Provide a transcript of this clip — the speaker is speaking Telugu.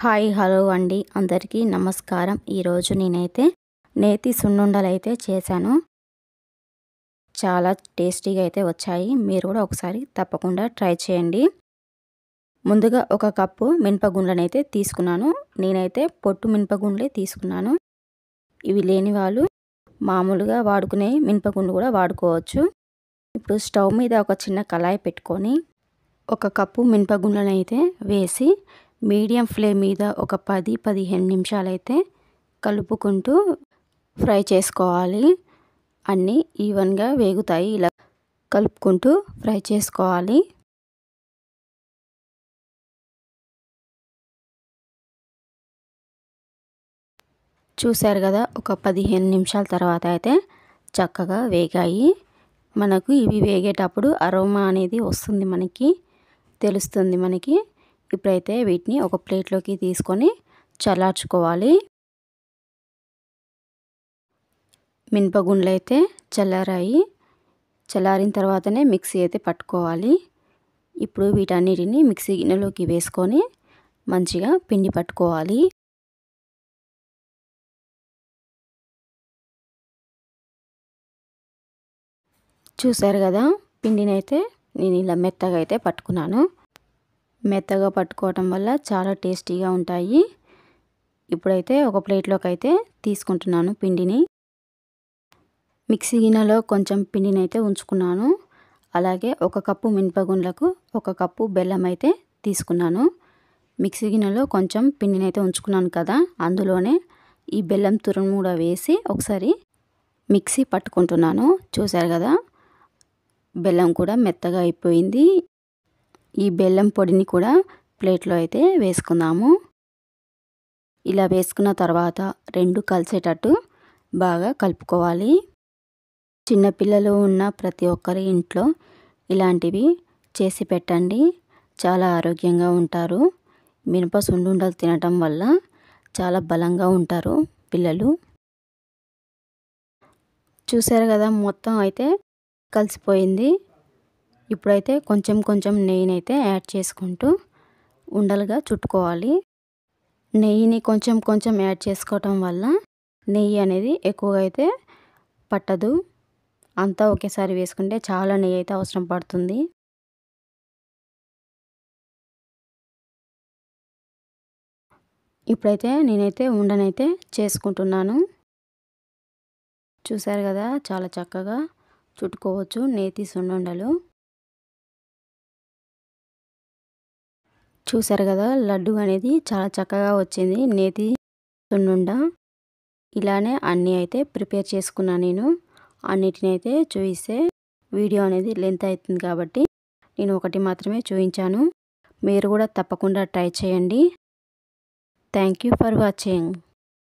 హాయ్ హలో అండి అందరికీ నమస్కారం. ఈరోజు నేనైతే నేతి సున్నుండలైతే చేశాను. చాలా టేస్టీగా అయితే వచ్చాయి. మీరు కూడా ఒకసారి తప్పకుండా ట్రై చేయండి. ముందుగా ఒక కప్పు మినపగుండ్లనైతే తీసుకున్నాను. నేనైతే పొట్టు మినపగుండ్లే తీసుకున్నాను. ఇవి లేని వాళ్ళు మామూలుగా వాడుకునే మినపగుండ్లు కూడా వాడుకోవచ్చు. ఇప్పుడు స్టవ్ మీద ఒక చిన్న కళాయి పెట్టుకొని ఒక కప్పు మినపగుండ్లనైతే వేసి మీడియం ఫ్లేమ్ మీద ఒక 10-15 నిమిషాలైతే కలుపుకుంటూ ఫ్రై చేసుకోవాలి. అన్నీ ఈవెన్గా వేగుతాయి. ఇలా కలుపుకుంటూ ఫ్రై చేసుకోవాలి. చూశారు కదా, ఒక 15 నిమిషాల తర్వాత అయితే చక్కగా వేగాయి. మనకు ఇవి వేగేటప్పుడు అరోమా అనేది వస్తుంది, మనకి తెలుస్తుంది మనకి. ఇప్పుడైతే వీటిని ఒక ప్లేట్లోకి తీసుకొని చల్లార్చుకోవాలి. మినపగుండ్లు అయితే చల్లారాయి. చల్లారిన తర్వాతనే మిక్సీ అయితే పట్టుకోవాలి. ఇప్పుడు వీటన్నిటిని మిక్సీ గిన్నెలోకి వేసుకొని మంచిగా పిండి పట్టుకోవాలి. చూశారు కదా, పిండిని అయితే నేను ఇలా మెత్తగా అయితే పట్టుకున్నాను. మెత్తగా పట్టుకోవటం వల్ల చాలా టేస్టీగా ఉంటాయి. ఇప్పుడైతే ఒక ప్లేట్లోకి అయితే తీసుకుంటున్నాను పిండిని. మిక్సీ గిన్నెలో కొంచెం పిండిని అయితే ఉంచుకున్నాను. అలాగే ఒక కప్పు మినపగుండ్లకు ఒక కప్పు బెల్లం అయితే తీసుకున్నాను. మిక్సీ గిన్నెలో కొంచెం పిండిని అయితే ఉంచుకున్నాను కదా, అందులోనే ఈ బెల్లం తురుము కూడా వేసి ఒకసారి మిక్సీ పట్టుకుంటున్నాను. చూశారు కదా, బెల్లం కూడా మెత్తగా అయిపోయింది. ఈ బెల్లం పొడిని కూడా ప్లేట్లో అయితే వేసుకుందాము. ఇలా వేసుకున్న తర్వాత రెండు కలిసేటట్టు బాగా కలుపుకోవాలి. చిన్నపిల్లలు ఉన్న ప్రతి ఒక్కరి ఇంట్లో ఇలాంటివి చేసి పెట్టండి. చాలా ఆరోగ్యంగా ఉంటారు. మినప సున్నుండలు తినటం వల్ల చాలా బలంగా ఉంటారు పిల్లలు. చూశారు కదా, మొత్తం అయితే కలిసిపోయింది. ఇప్పుడైతే కొంచెం కొంచెం నెయ్యినైతే యాడ్ చేసుకుంటూ ఉండలుగా చుట్టుకోవాలి. నెయ్యిని కొంచెం కొంచెం యాడ్ చేసుకోవటం వల్ల నెయ్యి అనేది ఎక్కువగా అయితే పట్టదు. అంతా ఒకేసారి వేసుకుంటే చాలా నెయ్యి అయితే అవసరం పడుతుంది. ఇప్పుడైతే నేనైతే ఉండనైతే చేసుకుంటున్నాను. చూశారు కదా, చాలా చక్కగా చుట్టుకోవచ్చు నేతి సున్నుండలు. చూశారు కదా, లడ్డు అనేది చాలా చక్కగా వచ్చింది నేతి సున్నుండ. ఇలానే అన్నీ అయితే ప్రిపేర్ చేసుకున్నాను నేను. అన్నిటిని అయితే చూపిస్తే వీడియో అనేది లెంత్ అవుతుంది కాబట్టి నేను ఒకటి మాత్రమే చూపించాను. మీరు కూడా తప్పకుండా ట్రై చేయండి. Thank you for watching.